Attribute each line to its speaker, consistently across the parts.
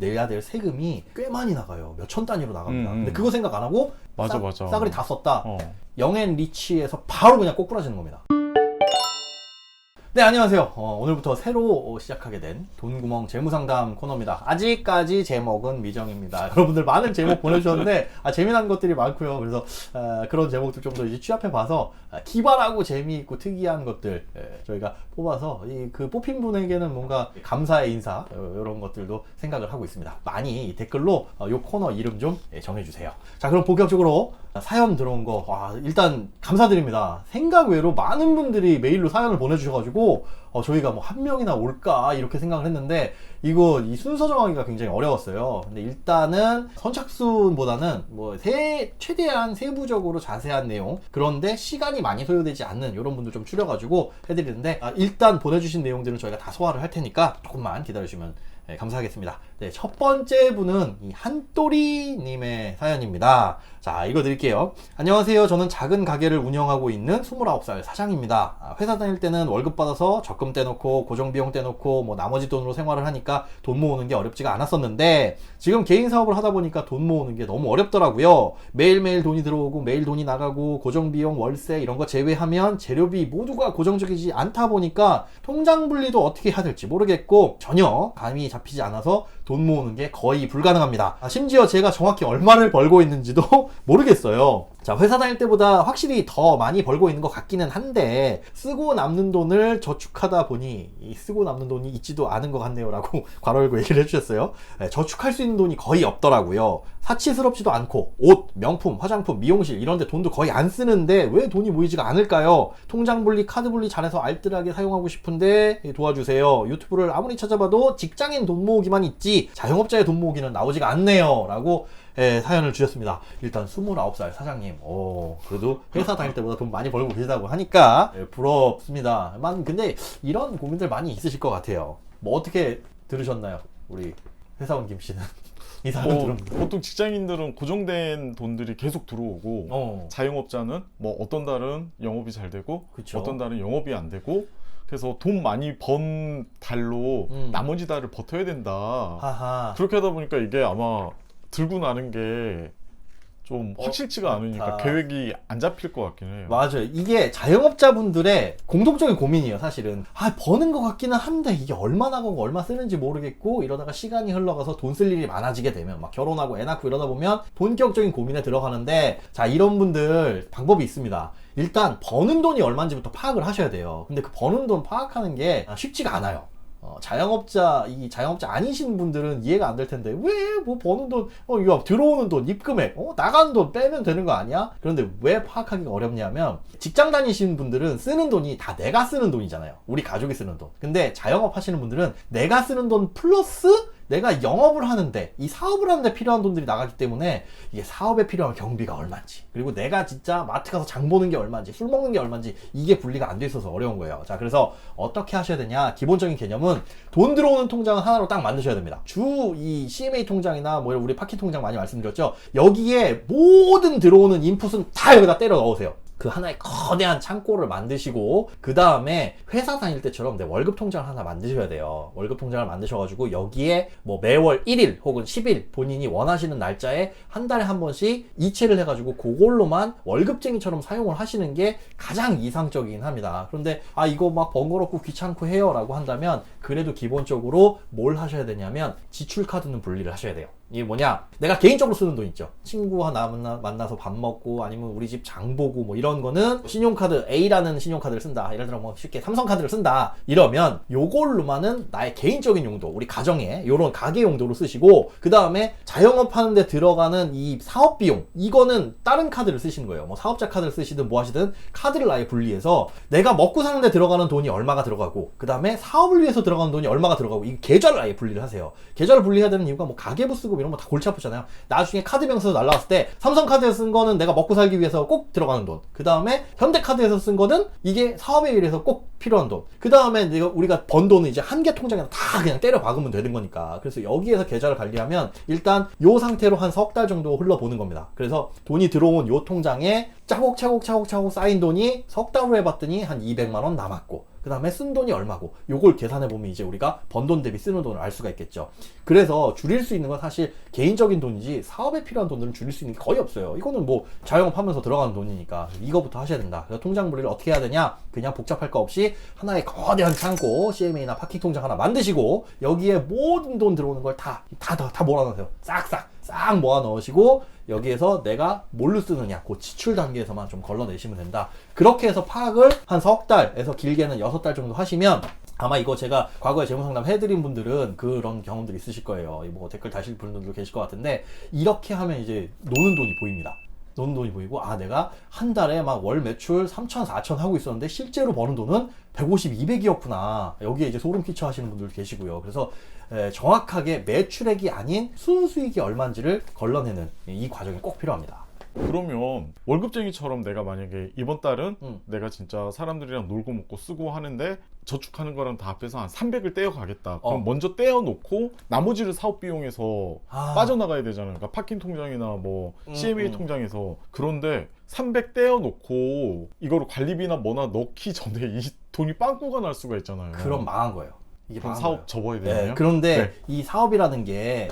Speaker 1: 내야 될 세금이 꽤 많이 나가요. 몇천 단위로 나갑니다. 근데 그거 생각 안 하고
Speaker 2: 맞아.
Speaker 1: 싸그리 다 썼다.
Speaker 2: 어.
Speaker 1: 영앤리치에서 바로 그냥 꼬꾸라지는 겁니다. 네, 안녕하세요. 오늘부터 새로 시작하게 된 돈구멍 재무상담 코너입니다. 아직까지 제목은 미정입니다. 여러분들 많은 제목 보내주셨는데 재미난 것들이 많고요. 그래서 그런 제목들 좀 더 이제 취합해봐서 기발하고 재미있고 특이한 것들 저희가 뽑아서 그 뽑힌 분에게는 뭔가 감사의 인사 이런 것들도 생각을 하고 있습니다. 많이 댓글로 이 코너 이름 좀 정해주세요. 자, 그럼 본격적으로 사연 들어온 거 일단 감사드립니다. 생각 외로 많은 분들이 메일로 사연을 보내주셔가지고 저희가 뭐 한 명이나 올까 이렇게 생각을 했는데 이 순서 정하기가 굉장히 어려웠어요. 근데 일단은 선착순보다는 최대한 세부적으로 자세한 내용, 그런데 시간이 많이 소요되지 않는 이런 분들 좀 추려가지고 해드리는데 일단 보내주신 내용들은 저희가 다 소화를 할 테니까 조금만 기다려주시면 감사하겠습니다. 네, 첫 번째 분은 한또리님의 사연입니다. 자, 읽어드릴게요. 안녕하세요. 저는 작은 가게를 운영하고 있는 29살 사장입니다. 회사 다닐 때는 월급 받아서 적금 떼놓고 고정비용 떼놓고 나머지 돈으로 생활을 하니까 돈 모으는 게 어렵지가 않았었는데 지금 개인 사업을 하다 보니까 돈 모으는 게 너무 어렵더라고요. 매일매일 돈이 들어오고 매일 돈이 나가고 고정비용, 월세 이런 거 제외하면 재료비 모두가 고정적이지 않다 보니까 통장 분리도 어떻게 해야 될지 모르겠고 전혀 감이 잡히지 않아서 돈 모으는 게 거의 불가능합니다. 심지어 제가 정확히 얼마를 벌고 있는지도 모르겠어요. 자, 회사 다닐 때보다 확실히 더 많이 벌고 있는 것 같기는 한데 쓰고 남는 돈을 저축하다 보니 쓰고 남는 돈이 있지도 않은 것 같네요 라고 괄호 열고 얘기를 해주셨어요. 저축할 수 있는 돈이 거의 없더라고요. 사치스럽지도 않고 옷, 명품, 화장품, 미용실 이런 데 돈도 거의 안 쓰는데 왜 돈이 모이지가 않을까요? 통장 분리, 카드 분리 잘해서 알뜰하게 사용하고 싶은데 도와주세요. 유튜브를 아무리 찾아봐도 직장인 돈 모으기만 있지 자영업자의 돈 모으기는 나오지가 않네요 라고 사연을 주셨습니다. 일단 29살 사장님, 그래도 회사 다닐 때보다 돈 많이 벌고 계시다고 하니까 부럽습니다. 근데 이런 고민들 많이 있으실 것 같아요. 어떻게 들으셨나요? 우리 회사원 김 씨는 이 사연 들으면
Speaker 2: 보통 직장인들은 고정된 돈들이 계속 들어오고 자영업자는 어떤 달은 영업이 잘 되고
Speaker 1: 그쵸?
Speaker 2: 어떤 달은 영업이 안 되고 그래서 돈 많이 번 달로 나머지 달을 버텨야 된다.
Speaker 1: 하하.
Speaker 2: 그렇게 하다 보니까 이게 아마 들고 나는 게 좀 확실치가 않으니까 계획이 안 잡힐 것 같긴 해요.
Speaker 1: 맞아요. 이게 자영업자분들의 공통적인 고민이에요, 사실은. 버는 것 같기는 한데 이게 얼마 나가고 얼마 쓰는지 모르겠고 이러다가 시간이 흘러가서 돈 쓸 일이 많아지게 되면 결혼하고 애 낳고 이러다 보면 본격적인 고민에 들어가는데 자, 이런 분들 방법이 있습니다. 일단 버는 돈이 얼마인지부터 파악을 하셔야 돼요. 근데 그 버는 돈 파악하는 게 쉽지가 않아요. 자영업자 아니신 분들은 이해가 안 될 텐데 왜 버는 돈, 이거 들어오는 돈, 입금액, 나가는 돈 빼면 되는 거 아니야? 그런데 왜 파악하기가 어렵냐면 직장 다니시는 분들은 쓰는 돈이 다 내가 쓰는 돈이잖아요. 우리 가족이 쓰는 돈. 근데 자영업 하시는 분들은 내가 쓰는 돈 플러스 내가 영업을 하는데 이 사업을 하는데 필요한 돈들이 나가기 때문에 이게 사업에 필요한 경비가 얼마인지 그리고 내가 진짜 마트 가서 장 보는 게 얼마인지 술 먹는 게 얼마인지 이게 분리가 안 돼 있어서 어려운 거예요. 자, 그래서 어떻게 하셔야 되냐? 기본적인 개념은 돈 들어오는 통장은 하나로 딱 만드셔야 됩니다. 이 CMA 통장이나 우리 파키 통장 많이 말씀드렸죠? 여기에 모든 들어오는 인풋은 다 여기다 때려 넣으세요. 그 하나의 거대한 창고를 만드시고 그 다음에 회사 다닐 때처럼 월급 통장을 하나 만드셔야 돼요. 월급 통장을 만드셔가지고 여기에 매월 1일 혹은 10일 본인이 원하시는 날짜에 한 달에 한 번씩 이체를 해가지고 그걸로만 월급쟁이처럼 사용을 하시는 게 가장 이상적이긴 합니다. 그런데 이거 번거롭고 귀찮고 해요 라고 한다면 그래도 기본적으로 뭘 하셔야 되냐면 지출카드는 분리를 하셔야 돼요. 이게 뭐냐? 내가 개인적으로 쓰는 돈 있죠. 친구 하나 만나서 밥 먹고 아니면 우리 집 장 보고 이런 거는 신용카드 A라는 신용카드를 쓴다. 예를 들어 쉽게 삼성카드를 쓴다. 이러면 요걸로만은 나의 개인적인 용도, 우리 가정에 요런 가게 용도로 쓰시고 그 다음에 자영업 하는데 들어가는 이 사업 비용 이거는 다른 카드를 쓰시는 거예요. 사업자 카드를 쓰시든 하시든 카드를 아예 분리해서 내가 먹고 사는데 들어가는 돈이 얼마가 들어가고 그 다음에 사업을 위해서 들어가는 돈이 얼마가 들어가고 이 계좌를 아예 분리를 하세요. 계좌를 분리해야 되는 이유가 가계부 쓰고 이런 거 다 골치 아프잖아요. 나중에 카드 명세서 날라왔을 때 삼성카드에서 쓴 거는 내가 먹고 살기 위해서 꼭 들어가는 돈, 그 다음에 현대카드에서 쓴 거는 이게 사업에 의해서 꼭 필요한 돈, 그 다음에 우리가 번 돈은 이제 한 개 통장에 다 그냥 때려 박으면 되는 거니까. 그래서 여기에서 계좌를 관리하면 일단 요 상태로 한 석 달 정도 흘러보는 겁니다. 그래서 돈이 들어온 요 통장에 차곡차곡 쌓인 돈이 석 달 후에 봤더니 한 200만 원 남았고, 그 다음에 쓴 돈이 얼마고, 요걸 계산해보면 이제 우리가 번 돈 대비 쓰는 돈을 알 수가 있겠죠. 그래서 줄일 수 있는 건 사실 개인적인 돈이지 사업에 필요한 돈들은 줄일 수 있는 게 거의 없어요. 이거는 뭐 자영업하면서 들어가는 돈이니까 이거부터 하셔야 된다. 그래서 통장 분리를 어떻게 해야 되냐? 그냥 복잡할 거 없이 하나의 거대한 창고, CMA나 파킹 통장 하나 만드시고, 여기에 모든 돈 들어오는 걸 다 몰아넣으세요. 싹 모아 넣으시고, 여기에서 내가 뭘로 쓰느냐, 그 지출 단계에서만 좀 걸러내시면 된다. 그렇게 해서 파악을 한 석 달에서 길게는 6달 정도 하시면, 아마 이거 제가 과거에 재무상담 해드린 분들은 그런 경험들이 있으실 거예요. 뭐 댓글 다실 분들도 계실 것 같은데, 이렇게 하면 이제 노는 돈이 보입니다. 노는 돈이 보이고, 아, 내가 한 달에 막 월 매출 3천, 4천 하고 있었는데 실제로 버는 돈은 150, 200이었구나. 여기에 이제 소름 끼쳐 하시는 분들도 계시고요. 그래서 정확하게 매출액이 아닌 순수익이 얼마인지를 걸러내는 이 과정이 꼭 필요합니다.
Speaker 2: 그러면 월급쟁이처럼 내가 만약에 이번 달은
Speaker 1: 음.
Speaker 2: 내가 진짜 사람들이랑 놀고 먹고 쓰고 하는데 저축하는 거랑 다 합해서 한 300을 떼어 가겠다. 그럼 먼저 떼어 놓고 나머지를 사업 비용에서 빠져나가야 되잖아요. 그러니까 파킹 통장이나 뭐 CMA 통장에서. 그런데 300 떼어 놓고 이거를 관리비나 뭐나 넣기 전에 이 돈이 빵꾸가 날 수가 있잖아요.
Speaker 1: 그럼 망한 거예요. 이게
Speaker 2: 그럼
Speaker 1: 망한
Speaker 2: 사업
Speaker 1: 거예요.
Speaker 2: 접어야 되나요?
Speaker 1: 네, 그런데
Speaker 2: 네.
Speaker 1: 이 사업이라는 게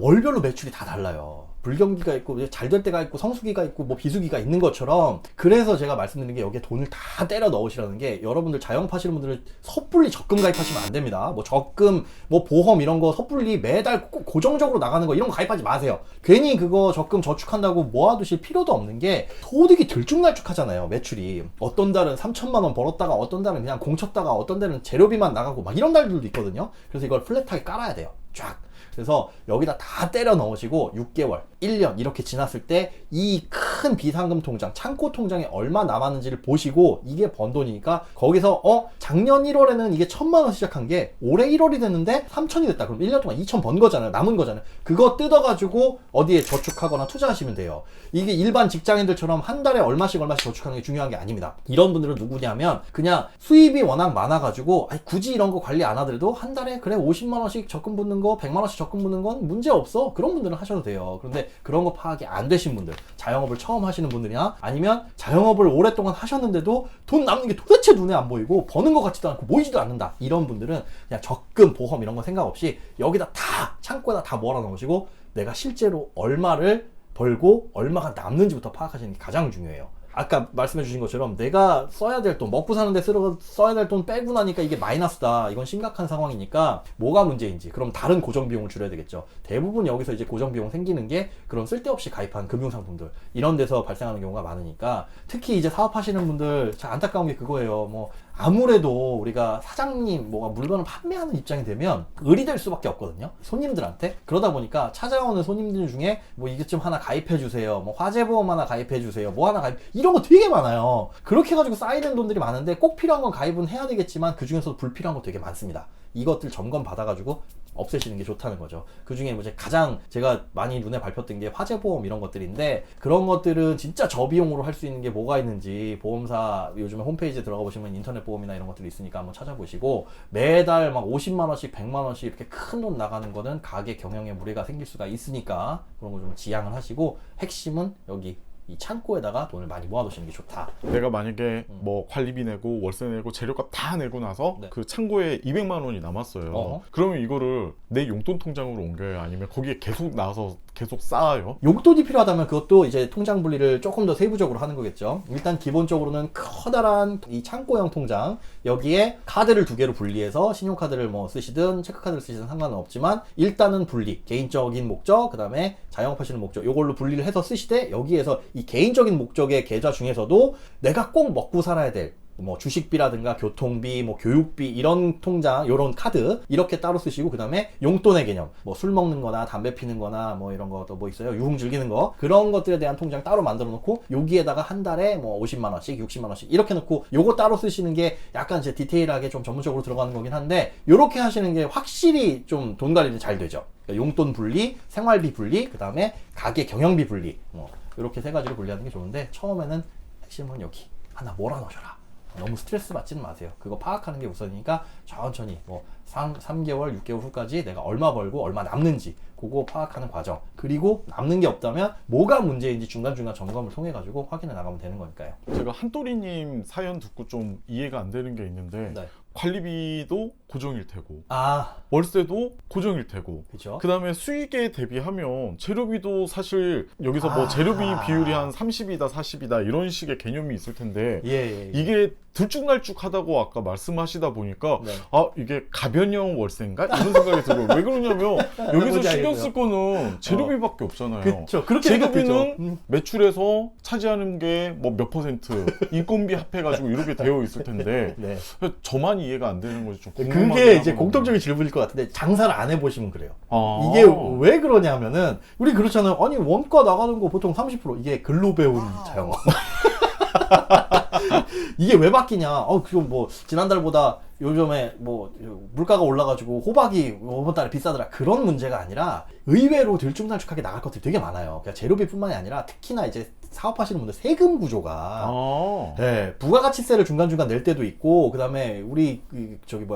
Speaker 1: 월별로 매출이 다 달라요. 불경기가 있고 잘 될 때가 있고 성수기가 있고 뭐 비수기가 있는 것처럼, 그래서 제가 말씀드리는 게 여기에 돈을 다 때려 넣으시라는 게, 여러분들 자영업 하시는 분들은 섣불리 적금 가입하시면 안 됩니다. 뭐 적금, 뭐 보험 이런 거 섣불리 매달 꼭 고정적으로 나가는 거 이런 거 가입하지 마세요. 괜히 그거 적금 저축한다고 모아두실 필요도 없는 게, 소득이 들쭉날쭉하잖아요. 매출이 어떤 달은 3천만 원 벌었다가 어떤 달은 그냥 공쳤다가 어떤 달은 재료비만 나가고 막 이런 달들도 있거든요. 그래서 이걸 플랫하게 깔아야 돼요. 쫙. 그래서 여기다 다 때려 넣으시고 6개월, 1년 이렇게 지났을 때 이 큰 비상금 통장, 창고 통장에 얼마 남았는지를 보시고, 이게 번 돈이니까 거기서 작년 1월에는 이게 1,000만 원 시작한 게 올해 1월이 됐는데 3,000이 됐다. 그럼 1년 동안 2,000 번 거잖아요. 남은 거잖아요. 그거 뜯어가지고 어디에 저축하거나 투자하시면 돼요. 이게 일반 직장인들처럼 한 달에 얼마씩 저축하는 게 중요한 게 아닙니다. 이런 분들은 누구냐면, 그냥 수입이 워낙 많아가지고 굳이 이런 거 관리 안 하더라도 한 달에 그래 50만 원씩 적금 붙는 거, 100만 원씩 적금 붙는 건 문제 없어. 그런 분들은 하셔도 돼요. 그런데 그런 거 파악이 안 되신 분들, 자영업을 처음 하시는 분들이나 아니면 자영업을 오랫동안 하셨는데도 돈 남는 게 도대체 눈에 안 보이고 버는 것 같지도 않고 모이지도 않는다, 이런 분들은 그냥 적금, 보험 이런 거 생각 없이 여기다 다, 창고에다 다 몰아 넣으시고 내가 실제로 얼마를 벌고 얼마가 남는지부터 파악하시는 게 가장 중요해요. 아까 말씀해 주신 것처럼 내가 써야 될 돈, 먹고 사는데 써야 될 돈 빼고 나니까 이게 마이너스다. 이건 심각한 상황이니까 뭐가 문제인지, 그럼 다른 고정비용을 줄여야 되겠죠. 대부분 여기서 이제 고정비용 생기는 게 그런 쓸데없이 가입한 금융상품들, 이런 데서 발생하는 경우가 많으니까, 특히 이제 사업하시는 분들 참 안타까운 게 그거예요. 뭐 아무래도 우리가 사장님, 뭐가 물건을 판매하는 입장이 되면 을이 될 수밖에 없거든요, 손님들한테. 그러다 보니까 찾아오는 손님들 중에 뭐 이것 좀 하나 가입해 주세요, 뭐 화재보험 하나 가입해 주세요, 뭐 하나 가입, 이런 거 되게 많아요. 그렇게 해가지고 쌓이는 돈들이 많은데, 꼭 필요한 건 가입은 해야 되겠지만 그 중에서도 불필요한 거 되게 많습니다. 이것들 점검 받아가지고 없애시는 게 좋다는 거죠. 그 중에 이제 가장 제가 많이 눈에 밟혔던 게 화재보험 이런 것들인데, 그런 것들은 진짜 저비용으로 할 수 있는 게 뭐가 있는지 보험사 요즘에 홈페이지에 들어가 보시면 인터넷 보험이나 이런 것들이 있으니까 한번 찾아보시고, 매달 막 50만 원씩 100만 원씩 이렇게 큰 돈 나가는 거는 가게 경영에 무리가 생길 수가 있으니까 그런 거 좀 지양을 하시고, 핵심은 여기 이 창고에다가 돈을 많이 모아두시는 게 좋다.
Speaker 2: 내가 만약에 뭐 관리비 내고 월세 내고 재료값 다 내고 나서
Speaker 1: 네.
Speaker 2: 그 창고에 200만 원이 남았어요. 그러면 이거를 내 용돈 통장으로 옮겨요? 아니면 거기에 계속 나와서 계속 쌓아요?
Speaker 1: 용돈이 필요하다면 그것도 이제 통장 분리를 조금 더 세부적으로 하는 거겠죠. 일단 기본적으로는 커다란 이 창고형 통장, 여기에 카드를 2개로 분리해서 신용카드를 뭐 쓰시든 체크카드를 쓰시든 상관은 없지만, 일단은 분리, 개인적인 목적, 그 다음에 자영업하시는 목적, 요걸로 분리를 해서 쓰시되, 여기에서 이 개인적인 목적의 계좌 중에서도 내가 꼭 먹고 살아야 될 뭐 주식비라든가 교통비, 뭐 교육비, 이런 통장, 요런 카드 이렇게 따로 쓰시고, 그 다음에 용돈의 개념, 뭐 술 먹는 거나 담배 피는 거나 뭐 이런 거 또 뭐 있어요, 유흥 즐기는 거, 그런 것들에 대한 통장 따로 만들어 놓고, 여기에다가 한 달에 뭐 50만 원씩 60만 원씩 이렇게 넣고, 요거 따로 쓰시는 게 약간 이제 디테일하게 좀 전문적으로 들어가는 거긴 한데, 요렇게 하시는 게 확실히 좀 돈 관리는 잘 되죠. 그러니까 용돈 분리, 생활비 분리, 그 다음에 가게 경영비 분리, 뭐 이렇게 3가지로 분리하는 게 좋은데, 처음에는 핵심은 여기 하나 몰아넣으셔라. 너무 스트레스 받지는 마세요. 그거 파악하는 게 우선이니까 천천히 뭐 3개월, 6개월 후까지 내가 얼마 벌고 얼마 남는지, 그거 파악하는 과정. 그리고 남는 게 없다면 뭐가 문제인지 중간중간 점검을 통해 가지고 확인해 나가면 되는 거니까요.
Speaker 2: 제가 한또리님 사연 듣고 좀 이해가 안 되는 게 있는데
Speaker 1: 네.
Speaker 2: 관리비도 고정일 테고
Speaker 1: 아,
Speaker 2: 월세도 고정일 테고
Speaker 1: 그렇죠.
Speaker 2: 그 다음에 수익에 대비하면 재료비도 사실 여기서 뭐 재료비 비율이 한 30이다 40이다 이런 식의 개념이 있을 텐데
Speaker 1: 예.
Speaker 2: 이게 들쭉날쭉하다고 아까 말씀하시다 보니까
Speaker 1: 네.
Speaker 2: 아 이게 가변형 월세인가? 이런 생각이 들어요. 왜 그러냐면 여기서
Speaker 1: 뭔지
Speaker 2: 신경
Speaker 1: 알겠어요.
Speaker 2: 쓸 거는 재료비밖에 없잖아요.
Speaker 1: 그렇죠. 그렇게
Speaker 2: 재료비는
Speaker 1: 생각되죠.
Speaker 2: 매출에서 차지하는 게 뭐 몇 퍼센트 인건비 합해가지고 이렇게 되어 있을 텐데
Speaker 1: 네.
Speaker 2: 저만 이해가 안 되는 거지 좀 궁금하긴
Speaker 1: 그게 이제
Speaker 2: 하거든요.
Speaker 1: 공통적인 질문일 것 같은데 장사를 안 해보시면 그래요.
Speaker 2: 아.
Speaker 1: 이게 왜 그러냐면은 우리 그렇잖아요. 아니 원가 나가는 거 보통 30% 이게 글로 배운 자영업. 이게 왜 바뀌냐? 그럼 뭐 지난달보다 요즘에 뭐 물가가 올라가지고 호박이 이번 달에 비싸더라 그런 문제가 아니라 의외로 들쭉날쭉하게 나갈 것들이 되게 많아요. 그러니까 재료비뿐만이 아니라 특히나 이제 사업하시는 분들 세금 구조가
Speaker 2: 아.
Speaker 1: 네, 부가가치세를 중간중간 낼 때도 있고, 그 다음에 우리,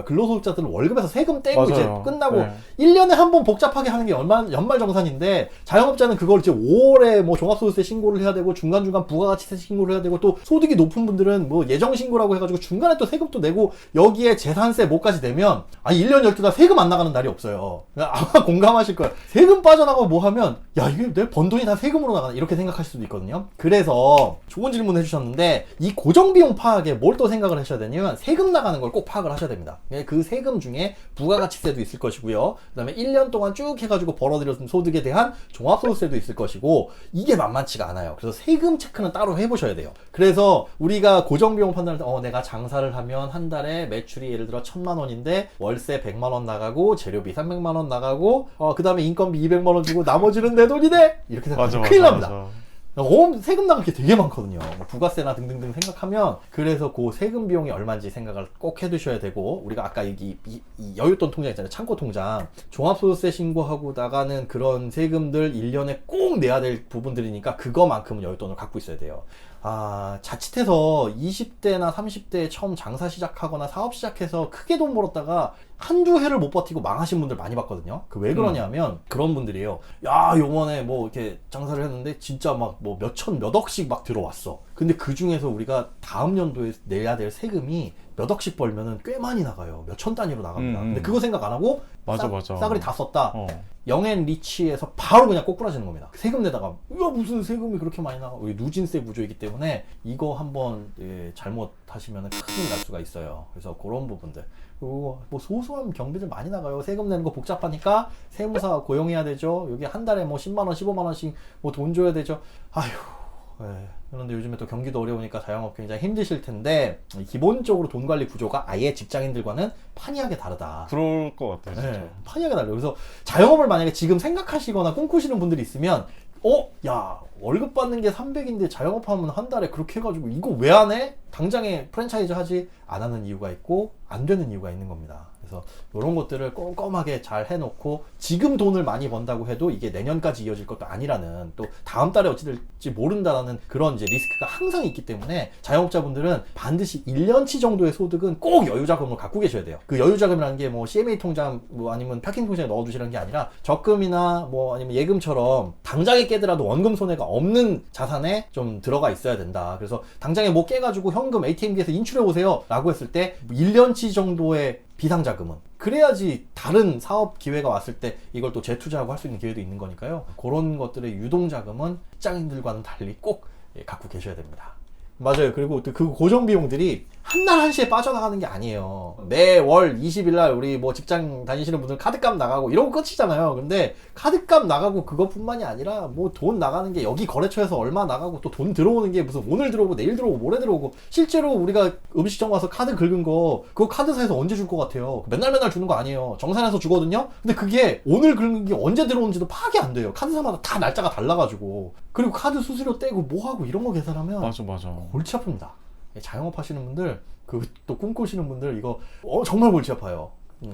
Speaker 1: 근로소득자들은 월급에서 세금 떼고
Speaker 2: 맞아요.
Speaker 1: 이제 끝나고,
Speaker 2: 네.
Speaker 1: 1년에 한 번 복잡하게 하는 게 연말정산인데, 자영업자는 그걸 이제 5월에 뭐 종합소득세 신고를 해야 되고, 중간중간 부가가치세 신고를 해야 되고, 또 소득이 높은 분들은 뭐 예정신고라고 해가지고 중간에 또 세금도 내고, 여기에 재산세 뭐까지 내면, 1년 12달 세금 안 나가는 날이 없어요. 아마 공감하실 거예요. 세금 빠져나가고 뭐 하면, 야, 이게 내 번 돈이 다 세금으로 나가나, 이렇게 생각하실 수도 있거든요. 그래서 좋은 질문 해주셨는데 이 고정비용 파악에 뭘 또 생각을 하셔야 되냐면 세금 나가는 걸 꼭 파악을 하셔야 됩니다. 그 세금 중에 부가가치세도 있을 것이고요. 그 다음에 1년 동안 쭉 해가지고 벌어들였던 소득에 대한 종합소득세도 있을 것이고 이게 만만치가 않아요. 그래서 세금 체크는 따로 해보셔야 돼요. 그래서 우리가 고정비용 판단할 때 내가 장사를 하면 한 달에 매출이 예를 들어 1,000만 원인데 월세 100만 원 나가고 재료비 300만 원 나가고 그 다음에 인건비 200만 원 주고 나머지는 내 돈이네? 이렇게 생각하면 큰일 납니다. 세금 나갈 게 되게 많거든요. 부가세나 등등등 생각하면 그래서 그 세금 비용이 얼마인지 생각을 꼭 해두셔야 되고 우리가 아까 이 여윳돈 통장 있잖아요. 창고 통장 종합소득세 신고하고 나가는 그런 세금들 1년에 꼭 내야 될 부분들이니까 그거만큼은 여윳돈을 갖고 있어야 돼요. 자칫해서 20대나 30대에 처음 장사 시작하거나 사업 시작해서 크게 돈 벌었다가 한두 해를 못 버티고 망하신 분들 많이 봤거든요. 왜 그러냐면 그런 분들이에요. 야, 요번에 뭐 이렇게 장사를 했는데 진짜 막 뭐 몇천 몇억씩 막 들어왔어. 근데 그 중에서 우리가 다음 연도에 내야 될 세금이 몇 억씩 벌면은 꽤 많이 나가요. 몇천 단위로 나갑니다. 근데 그거 생각 안 하고
Speaker 2: 맞아.
Speaker 1: 싸그리 다 썼다.
Speaker 2: 어.
Speaker 1: 영앤리치에서 바로 그냥 꼬꾸라지는 겁니다. 세금 내다가 야 무슨 세금이 그렇게 많이 나가? 누진세 구조이기 때문에 이거 한번 잘못하시면 큰일 날 수가 있어요. 그래서 그런 부분들 그리고 뭐 소소한 경비들 많이 나가요. 세금 내는 거 복잡하니까 세무사 고용해야 되죠. 여기 한 달에 뭐 10만 원, 15만 원씩 뭐 돈 줘야 되죠. 아휴. 그런데 요즘에 또 경기도 어려우니까 자영업 굉장히 힘드실 텐데 기본적으로 돈 관리 구조가 아예 직장인들과는 판이하게 다르다.
Speaker 2: 그럴 것 같아요. 진짜.
Speaker 1: 판이하게 달라요. 그래서 자영업을 만약에 지금 생각하시거나 꿈꾸시는 분들이 있으면 야 월급 받는 게 300인데 자영업하면 한 달에 그렇게 해가지고 이거 왜 안 해? 당장에 프랜차이즈 하지 안 하는 이유가 있고 안 되는 이유가 있는 겁니다. 그래서 이런 것들을 꼼꼼하게 잘 해놓고 지금 돈을 많이 번다고 해도 이게 내년까지 이어질 것도 아니라는 또 다음 달에 어찌 될지 모른다라는 그런 이제 리스크가 항상 있기 때문에 자영업자분들은 반드시 1년치 정도의 소득은 꼭 여유자금을 갖고 계셔야 돼요. 그 여유자금이라는 게 뭐 CMA 통장 뭐 아니면 파킹 통장에 넣어두시라는 게 아니라 적금이나 뭐 아니면 예금처럼 당장에 깨더라도 원금 손해가 없는 자산에 좀 들어가 있어야 된다. 그래서 당장에 뭐 깨가지고 현금 ATM기에서 인출해 오세요 라고 했을 때 1년치 정도의 비상자금은 그래야지 다른 사업 기회가 왔을 때 이걸 또 재투자하고 할 수 있는 기회도 있는 거니까요. 그런 것들의 유동자금은 직장인들과는 달리 꼭 갖고 계셔야 됩니다. 맞아요. 그리고 또 그 고정 비용들이 한날 한시에 빠져나가는 게 아니에요. 매월 20일 날 우리 뭐 직장 다니시는 분들 카드값 나가고 이러고 끝이잖아요. 근데 카드값 나가고 그것뿐만이 아니라 뭐 돈 나가는 게 여기 거래처에서 얼마 나가고 또 돈 들어오는 게 무슨 오늘 들어오고 내일 들어오고 모레 들어오고 실제로 우리가 음식점 가서 카드 긁은 거 그거 카드사에서 언제 줄 것 같아요? 맨날 주는 거 아니에요. 정산해서 주거든요. 근데 그게 오늘 긁은 게 언제 들어오는지도 파악이 안 돼요. 카드사마다 다 날짜가 달라가지고 그리고 카드 수수료 떼고 뭐 하고 이런 거 계산하면
Speaker 2: 맞아.
Speaker 1: 골치 아픕니다. 자영업 하시는 분들 또 꿈꾸시는 분들 이거 정말 골치 아파요.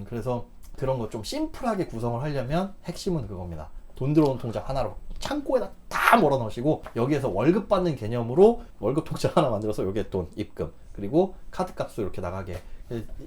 Speaker 1: 그래서 그런 거 좀 심플하게 구성을 하려면 핵심은 그겁니다. 돈 들어오는 통장 하나로 창고에다 다 몰아 넣으시고 여기에서 월급 받는 개념으로 월급 통장 하나 만들어서 여기에 돈 입금 그리고 카드 값도 이렇게 나가게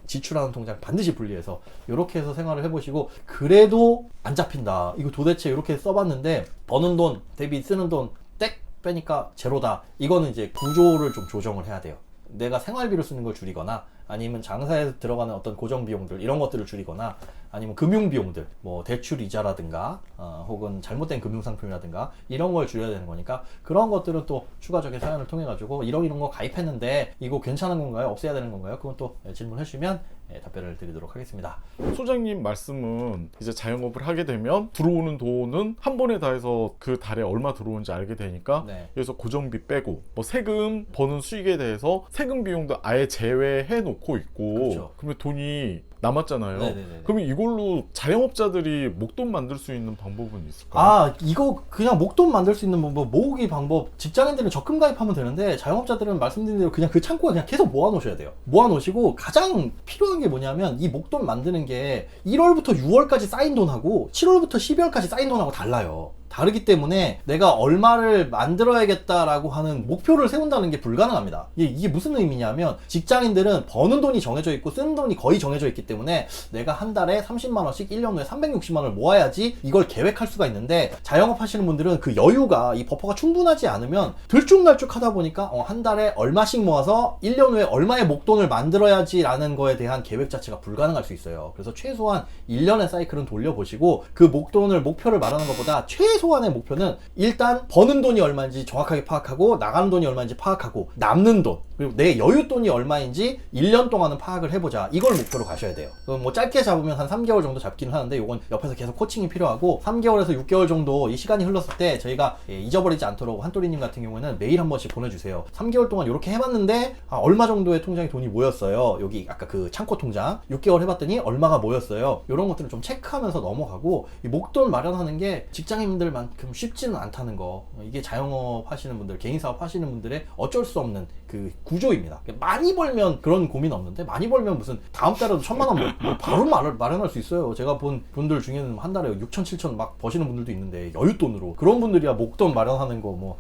Speaker 1: 지출하는 통장 반드시 분리해서 이렇게 해서 생활을 해보시고, 그래도 안 잡힌다, 이거 도대체 이렇게 써봤는데 버는 돈 대비 쓰는 돈 땡 빼니까 제로다, 이거는 이제 구조를 좀 조정을 해야 돼요. 내가 생활비로 쓰는 걸 줄이거나, 아니면 장사에 들어가는 어떤 고정 비용들 이런 것들을 줄이거나, 아니면 금융 비용들, 뭐 대출 이자라든가 혹은 잘못된 금융 상품이라든가 이런 걸 줄여야 되는 거니까, 그런 것들은 또 추가적인 사연을 통해 가지고 이런 거 가입했는데 이거 괜찮은 건가요? 없애야 되는 건가요? 그건 또 질문해 주시면 답변을 드리도록 하겠습니다.
Speaker 2: 소장님 말씀은 이제 자영업을 하게 되면 들어오는 돈은 한 번에 다 해서 그 달에 얼마 들어오는지 알게 되니까
Speaker 1: 네.
Speaker 2: 여기서 고정비 빼고 뭐 세금 버는 수익에 대해서 세금 비용도 아예 제외해 놓고 있고,
Speaker 1: 그렇죠.
Speaker 2: 그러면 돈이 남았잖아요.
Speaker 1: 네네네.
Speaker 2: 그러면 이걸로 자영업자들이 목돈 만들 수 있는 방법은 있을까요?
Speaker 1: 이거 그냥 목돈 만들 수 있는 방법, 모으기 방법, 직장인들은 적금 가입하면 되는데, 자영업자들은 말씀드린 대로 그냥 그 창고에 그냥 계속 모아 놓으셔야 돼요. 모아 놓으시고, 가장 필요한 게 뭐냐면, 이 목돈 만드는 게 1월부터 6월까지 쌓인 돈하고 7월부터 12월까지 쌓인 돈하고 달라요. 다르기 때문에 내가 얼마를 만들어야겠다라고 하는 목표를 세운다는 게 불가능합니다. 이게 무슨 의미냐면, 직장인들은 버는 돈이 정해져 있고 쓰는 돈이 거의 정해져 있기 때문에 내가 한 달에 30만 원씩 1년 후에 360만 원을 모아야지 이걸 계획할 수가 있는데, 자영업 하시는 분들은 그 여유가, 이 버퍼가 충분하지 않으면 들쭉날쭉 하다 보니까 한 달에 얼마씩 모아서 1년 후에 얼마의 목돈을 만들어야지 라는 거에 대한 계획 자체가 불가능할 수 있어요. 그래서 최소한 1년의 사이클은 돌려보시고, 그 목표를 말하는 것보다 최소한의 목표는 일단 버는 돈이 얼마인지 정확하게 파악하고, 나가는 돈이 얼마인지 파악하고, 남는 돈, 그리고 내 여윳돈이 얼마인지 1년 동안은 파악을 해보자, 이걸 목표로 가셔야 돼요. 그럼 뭐 짧게 잡으면 한 3개월 정도 잡기는 하는데, 요건 옆에서 계속 코칭이 필요하고, 3개월에서 6개월 정도 이 시간이 흘렀을 때 저희가 잊어버리지 않도록 한토리님 같은 경우에는 매일 한 번씩 보내주세요. 3개월 동안 이렇게 해봤는데 얼마 정도의 통장에 돈이 모였어요, 여기 아까 그 창고 통장 6개월 해봤더니 얼마가 모였어요, 이런 것들을 좀 체크하면서 넘어가고, 이 목돈 마련하는 게 직장인들만큼 쉽지는 않다는 거, 이게 자영업 하시는 분들, 개인사업 하시는 분들의 어쩔 수 없는 그 구조입니다. 많이 벌면 그런 고민 없는데, 많이 벌면 무슨 다음 달에도 1,000만 원 뭐 바로 마련할 수 있어요. 제가 본 분들 중에는 한 달에 6천, 7천 막 버시는 분들도 있는데, 여윳돈으로. 그런 분들이야 목돈 마련하는 거 뭐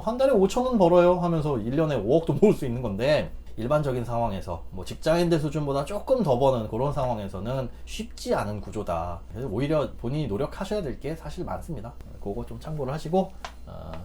Speaker 1: 한 달에 5,000원 벌어요 하면서 1년에 5억도 모을 수 있는 건데, 일반적인 상황에서 뭐 직장인들 수준보다 조금 더 버는 그런 상황에서는 쉽지 않은 구조다. 그래서 오히려 본인이 노력하셔야 될 게 사실 많습니다. 그거 좀 참고를 하시고,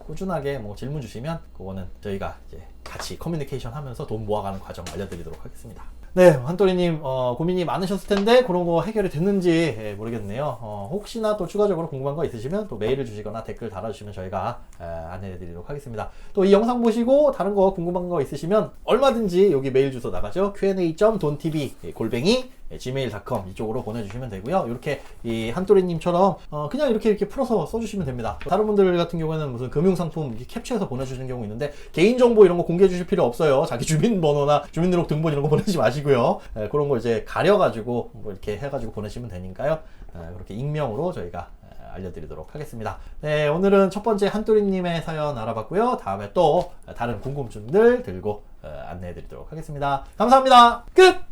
Speaker 1: 꾸준하게 뭐 질문 주시면 그거는 저희가 이제 같이 커뮤니케이션 하면서 돈 모아가는 과정 알려드리도록 하겠습니다. 네, 한토리님 고민이 많으셨을 텐데 그런 거 해결이 됐는지 모르겠네요. 혹시나 또 추가적으로 궁금한 거 있으시면 또 메일을 주시거나 댓글 달아주시면 저희가 안내해 드리도록 하겠습니다. 또 이 영상 보시고 다른 거 궁금한 거 있으시면 얼마든지 여기 메일 주소 나가죠. qa.dontv@gmail.com 이쪽으로 보내주시면 되고요. 이렇게 이 한토리님처럼 그냥 이렇게 풀어서 써주시면 됩니다. 다른 분들 같은 경우에는 무슨 금융상품 캡처해서 보내주시는 경우 있는데, 개인정보 이런 거 공개해 주실 필요 없어요. 자기 주민번호나 주민등록 등본 이런 거 보내지 마시고요. 그런 거 이제 가려가지고 뭐 이렇게 해가지고 보내시면 되니까요. 그렇게 익명으로 저희가 알려드리도록 하겠습니다. 네, 오늘은 첫 번째 한토리님의 사연 알아봤고요. 다음에 또 다른 궁금증들 들고 안내해 드리도록 하겠습니다. 감사합니다. 끝!